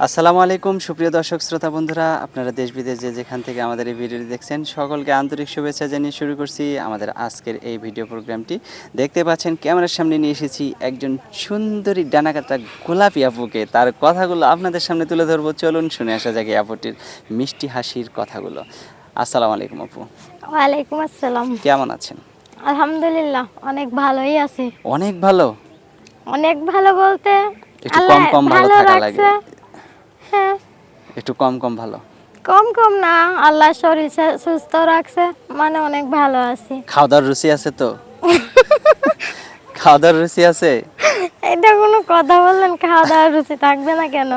আসসালামু আলাইকুম সুপ্রিয় দর্শক শ্রোতা বন্ধুরা, আপনারা দেশ বিদেশ যেখান থেকে আমাদের এই ভিডিওটি দেখছেন সকলকে আন্তরিক শুভেচ্ছা জানিয়ে শুরু করছি আমাদের আজকের এই ভিডিও প্রোগ্রামটি। দেখতে পাচ্ছেন ক্যামেরার সামনে নিয়ে এসেছি একজন সুন্দরী ডানাকাটা গোলাপি আপুকে, তার কথাগুলো আপনাদের সামনে তুলে ধরবো। চলুন শুনে আসা যাক এই আপুটির মিষ্টি হাসির কথাগুলো। আসসালামু আলাইকুম আপু। ওয়ালাইকুম আসসালাম। কেমন আছেন? আলহামদুলিল্লাহ অনেক ভালোই আছি। অনেক ভালো? অনেক ভালো বলতে একটু আল্লাহ কম কম ভালো ভালো থাকা লাগে। রাখছে। হ্যাঁ, একটু কম কম ভালো? কম কম না, আল্লাহ শরীর সুস্থ রাখছে, মানে অনেক ভালো আছি। খাওয়া দাওয়ার রুচি আছে তো? খাওয়া দাওয়ার রুচি আছে? এটা কোনো কথা বললেন? খাওয়া দাওয়ার রুচি থাকবে না কেন?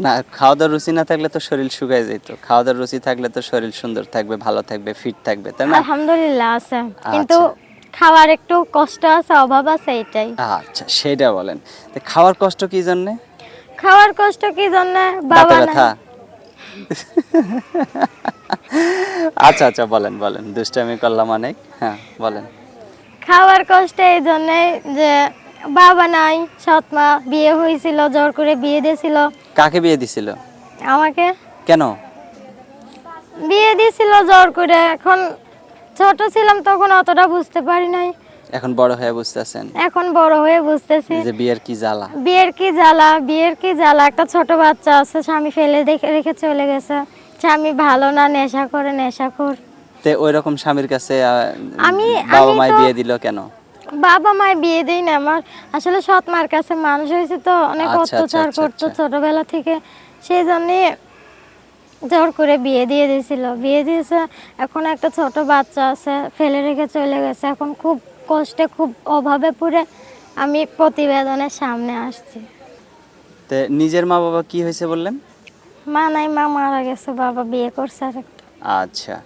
না, খাওয়া দাওয়ার রুচি না থাকলে তো শরীর শুকায় যেত। খাওয়া দাওয়ার রুচি থাকলে তো শরীর সুন্দর থাকবে, ভালো থাকবে, ফিট থাকবে, তাই না? আলহামদুলিল্লাহ আছে, কিন্তু আচ্ছা খাওয়ার একটু কষ্ট আছে, অভাব আছে, এটাই। আচ্ছা, সেটা বলেন। তো খাওয়ার কষ্ট কি জন্যে? খাওয়ার কষ্ট কি জন্য? দাঁতে বাবা নাই। ব্যথা? আচ্ছা আচ্ছা, বলেন বলেন, দুষ্টামি করলাম অনেক। হ্যাঁ বলেন। খাওয়ার কষ্ট এই জন্যে যে বাবা নাই, সৎ মা বিয়ে হয়েছিল, জোর করে বিয়ে দিয়েছিল কাকে বিয়ে দিছিল? আমাকে। কেন? বিয়ে দিয়েছিল জোর করে। এখন ছোট ছিলাম তখন অতটা বুঝতে পারি নাই, এখন বড় হয়ে বুঝতেছেন এখন বড় হয়ে বুঝতেছি যে বিয়ের কি জ্বালা। বিয়ের কি জ্বালা, বিয়ের কি জ্বালা। একটা ছোট বাচ্চা আছে, স্বামী ফেলে রেখে চলে গেছে। স্বামী ভালো না, নেশা করে, নেশাখোর। তে ওই রকম স্বামীর কাছে আমি বাবা আমি মায় তো বিয়ে দিল কেন? বাবা মায় বিয়ে দেই না, আমার আসলে সৎ মার কাছে মানুষ হয়েছে তো, অনেক আচ্ছা আচ্ছা অত্যাচার আচ্ছা করতো আচ্ছা। ছোটবেলা থেকে। সেই জন্যে জোর করে বিয়ে দিয়ে দিয়েছিল, বিয়ে দিয়েছে। এখন একটা ছোট বাচ্চা আছে, ফেলে রেখে চলে গেছে। এখন খুব কষ্টে, খুব অভাবে পড়ে আমি প্রতিবেদনের সামনে আসছি। তে নিজের মা বাবা কি হয়েছে বললেন? মা নাই, মা মারা গেছে, বাবা বিয়ে করছে আরেকটা। আচ্ছা,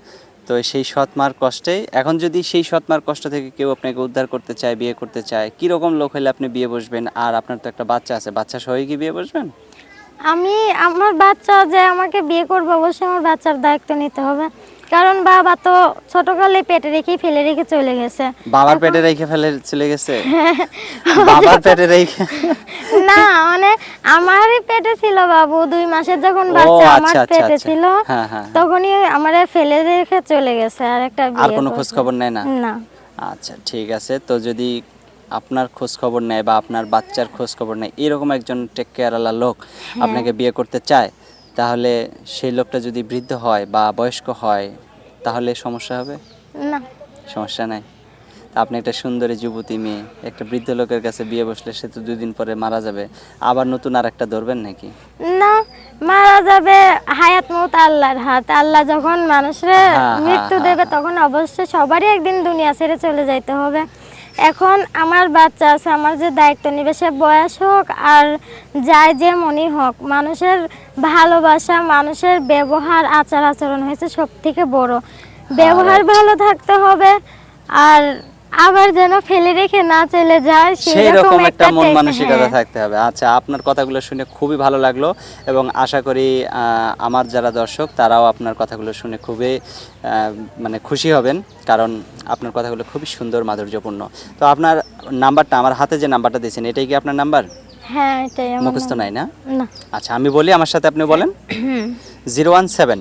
তো সেই সৎ মার কষ্টেই এখন যদি সেই সৎ মার কষ্ট থেকে কেউ আপনাকে উদ্ধার করতে চায়, বিয়ে করতে চায়, কীরকম লোক হলে আপনি বিয়ে বসবেন? আর আপনার তো একটা বাচ্চা আছে, বাচ্চা সহই কি বিয়ে বসবেন? আমার বাচ্চা যে আমাকে বিয়ে করবে, অবশ্যই আমার বাচ্চার দায়িত্ব নিতে হবে। কারণ বাবা তো ছোটকালে পেটে রেখেই ফেলে রেখে চলে গেছে। বাবার এখন পেটে রেখে ফেলে চলে গেছে? বাবার পেটে রেখে? না, মানে আমারই পেটে ছিল বাবু, 2 মাসের যখন ও বাচ্চা আমার আচ্ছা আচ্ছা পেটে আচ্ছা। ছিল, হ্যাঁ হ্যাঁ হ্যাঁ। তখনই আমারে ফেলে রেখে চলে গেছে, আর একটা আর বিয়ে কোনো খোঁজ করবে। খবর নেয় না? না। আচ্ছা ঠিক আছে, তো যদি আপনার খোঁজ খবর নেয় বা আপনার বাচ্চার খোঁজ খবর নেয় এরকম একজন টেক কেয়ারওয়ালা লোক হ্যাঁ। আপনাকে বিয়ে করতে চায়, তাহলে সেই লোকটা যদি বৃদ্ধ হয় বা বয়স্ক হয় তাহলে সমস্যা হবে? না। সমস্যা নাই। তা আপনি একটা সুন্দরী যুবতী মেয়ে একটা বৃদ্ধ লোকের কাছে বিয়ে বসলে সে তো 2 দিন পরে মারা যাবে, আবার নতুন আর একটা ধরবেন নাকি? না, মারা যাবে। হায়াত মউত আল্লাহর হাত। আল্লাহ যখন মানুষের হ্যাঁ হ্যাঁ মৃত্যু হ্যাঁ দেবে হ্যাঁ। তখন অবশ্যই সবারই একদিন দুনিয়া ছেড়ে চলে যাইতে হবে। এখন আমার বাচ্চা আছে, আমার যে দায়িত্ব নিবে, সে বয়স হোক আর যাই যে মনি হোক, মানুষের ভালোবাসা, মানুষের ব্যবহার, আচার আচরণ হয়েছে সব থেকে বড়। ব্যবহার রাইট। ভালো থাকতে হবে, আর আবার যেন ফেলে রেখে না চলে যায় সেই সেরকম রকম একটা একটা মন মানসিকতা হ্যাঁ। থাকতে হবে। আচ্ছা, আপনার কথাগুলো শুনে খুবই ভালো লাগলো এবং আশা করি আমার যারা দর্শক তারাও আপনার কথাগুলো শুনে খুবই মানে খুশি হবেন, কারণ আপনার কথাগুলো খুবই সুন্দর, মাধুর্যপূর্ণ। তো আপনার নাম্বারটা, আমার হাতে যে নাম্বারটা দিয়েছেন, এটাই কি আপনার নাম্বার? হ্যাঁ, এটাই আমার মুখস্থ নাই না? না। আচ্ছা আমি বলি, আমার সাথে আপনি বলেন। 017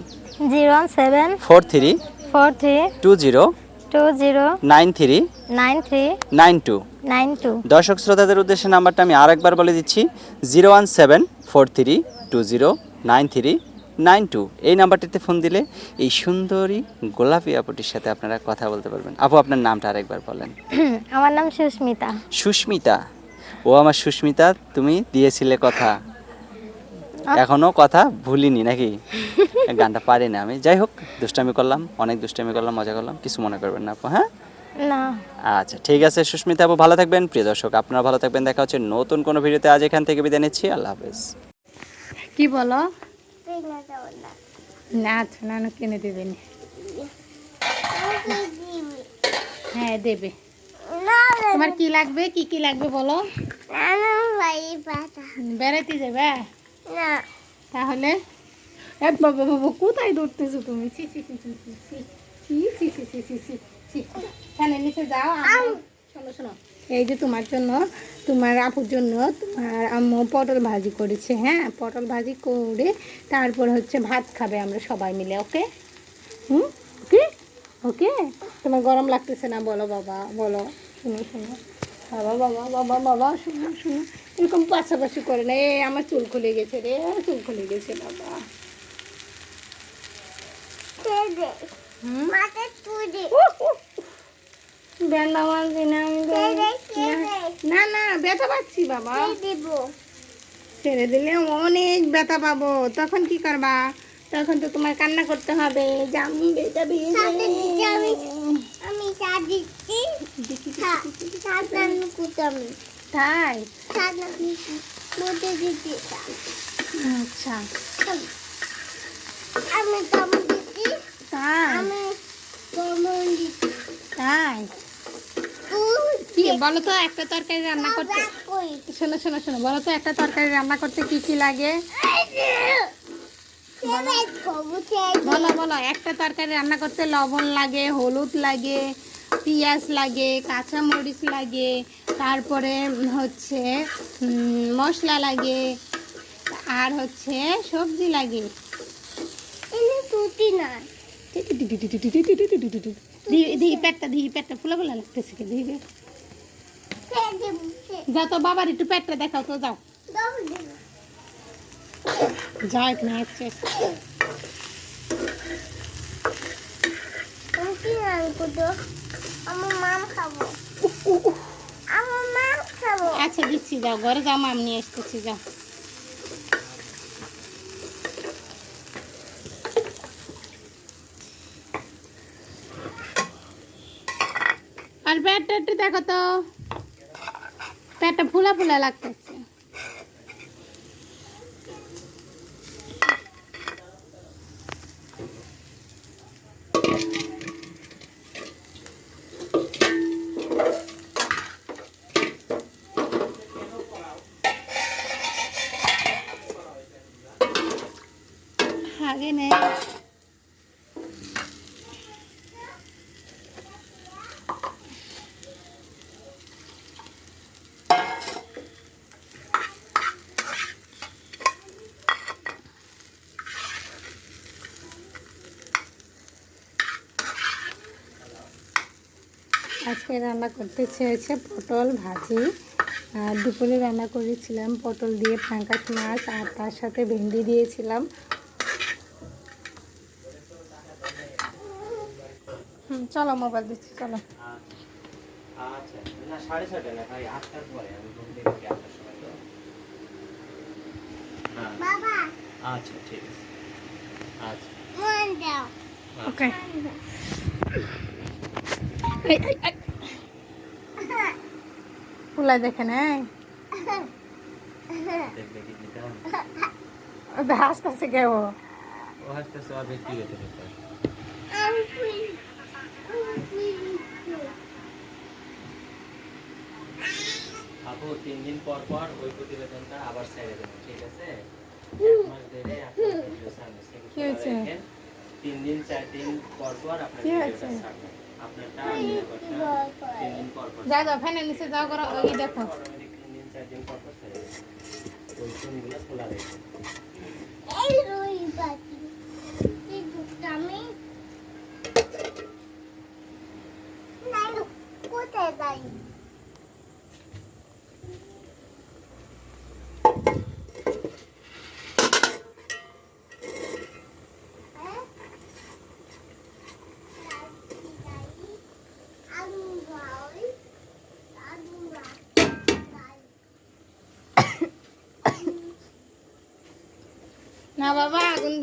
017 43 43 20 20 93 93 92। 92। দর্শক শ্রোতাদের উদ্দেশ্যে নাম্বারটা আমি আরেকবার বলে দিচ্ছি, 01743209392। এই নাম্বারটিতে ফোন দিলে এই সুন্দরী গোলাপি আপুটির সাথে আপনারা কথা বলতে পারবেন। আপু আপনার নামটা আরেকবার বলেন। আমার নাম সুস্মিতা। সুস্মিতা? ও আমার সুস্মিতা, তুমি দিয়েছিলে কথা, এখনো কথা ভুলিনি নাকি? গানটা পারি না আমি, যাই হোক দুষ্টামি করলাম, অনেক দুষ্টামি করলাম, মজা করলাম, কিছু মনে করবেন না আপু। হ্যাঁ না। আচ্ছা ঠিক আছে সুস্মিতা আপু, ভালো থাকবেন। প্রিয় দর্শক আপনারা ভালো থাকবেন, দেখা হচ্ছে নতুন কোনো ভিডিওতে। আজ এখান থেকে বিদায় নিচ্ছি, আল্লাহ হাফেজ। কি বলো? না নানু কিনে দেবে না। হ্যাঁ দেবে। তোমার কি লাগবে, কি কি লাগবে বলো? বেড়াইতে যাবে? তাহলে বাবা বাবা কোথায় ধরতেছো তুমি? ছি ছি ছি ছি ছি ছি ছি ছি ছি ছি ছি ছি ছি। ফ্যানের নিচে যাও। শোনো শোনো, এই যে তোমার জন্য, তোমার আপুর জন্য তোমার আম্মু পটল ভাজি করেছে। হ্যাঁ, পটল ভাজি করে তারপর হচ্ছে ভাত খাবে আমরা সবাই মিলে। ওকে? হুম, ওকে ওকে। তোমার গরম লাগতেছে না? বলো বাবা, বলো। শুনো শোনো বাবা, বাবা বাবা বাবা, শুনো শুনো, এরকম পাশাপাশি করে না। এ আমার চুল খুলে গেছে রে, চুল খুলে গেছে বাবা। বেলা মারবি না, না না, ব্যথা পাচ্ছি বাবা। ছেড়ে দিলে অনেক ব্যথা পাবো, তখন কি করবা? তখন তো তোমার কান্না করতে হবে যে আমি বেটা তাই? আচ্ছা তাই? কি বলো তো, একটা তরকারি রান্না করতে, শোনো শোনো শোনো, বলো তো একটা তরকারি রান্না করতে কি কি লাগে? বলো বলো, একটা তরকারি রান্না করতে লবণ লাগে, হলুদ লাগে, পেঁয়াজ লাগে, কাঁচা মরিচ লাগে, তারপরে হচ্ছে মশলা লাগে, আর হচ্ছে সবজি লাগে। পেটটা ফুলা ফুলা লাগতেছে কি দিবে? যাও তো বাবার একটু পেটটা দেখাও তো, যাও যাও এখানে আসছে। আচ্ছা দিচ্ছি, যাও ঘরে যাও, মাম নিয়ে আসতেছি, যাও। আর পেটটা একটু দেখো তো, পেটটা ফুলা ফুলা লাগতেছে। আগে নেই আজকে রান্না করতে চেয়েছে পটল ভাজি। আর দুপুরে রান্না করেছিলাম পটল দিয়ে পাঙ্গাস মাছ, আর তার সাথে ভেন্ডি দিয়েছিলাম। চলো মোবাইল দিচ্ছি, চলো। আচ্ছা, না 6:30 না ভাই, 8টার পরে আমি ঘুম থেকে উঠি 8টার সময় তো। হ্যাঁ আচ্ছা ঠিক আছে, আচ্ছা ওকে। ফুলাই দেখে নেই, দেখবে কি দিতে হাসতেছে কে ও? ও হাসতেছে আর ব্যক্তিগত ব্যাপার। আপু 3 দিন পর পর ওই প্রতিবেদনটা আবার ছেড়ে দেবেন, ঠিক আছে? 1 মাস ধরে আপনার ভিডিও সার্ভিস থেকে কি হয়েছে? 3 দিন 4 দিন পর পর আপনার কি ভিডিওটা হয়েছে? ছাড়বেন। আপনারটা 3 দিন পর পর যাও যাও, ফ্যানের নিচে যাও, করো ওই দেখো। অটোমেটিক 3 দিন 4 দিন পর পর ছেড়ে দেবেন। ওই ফোনগুলো খোলা রেখে। কোথায় যাই? না বাবা, আগুন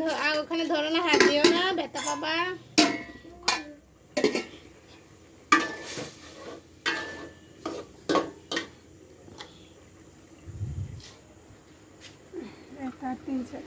ওখানে ধরো না, হাত দিও না, ব্যথা পাবা। এটা 3 4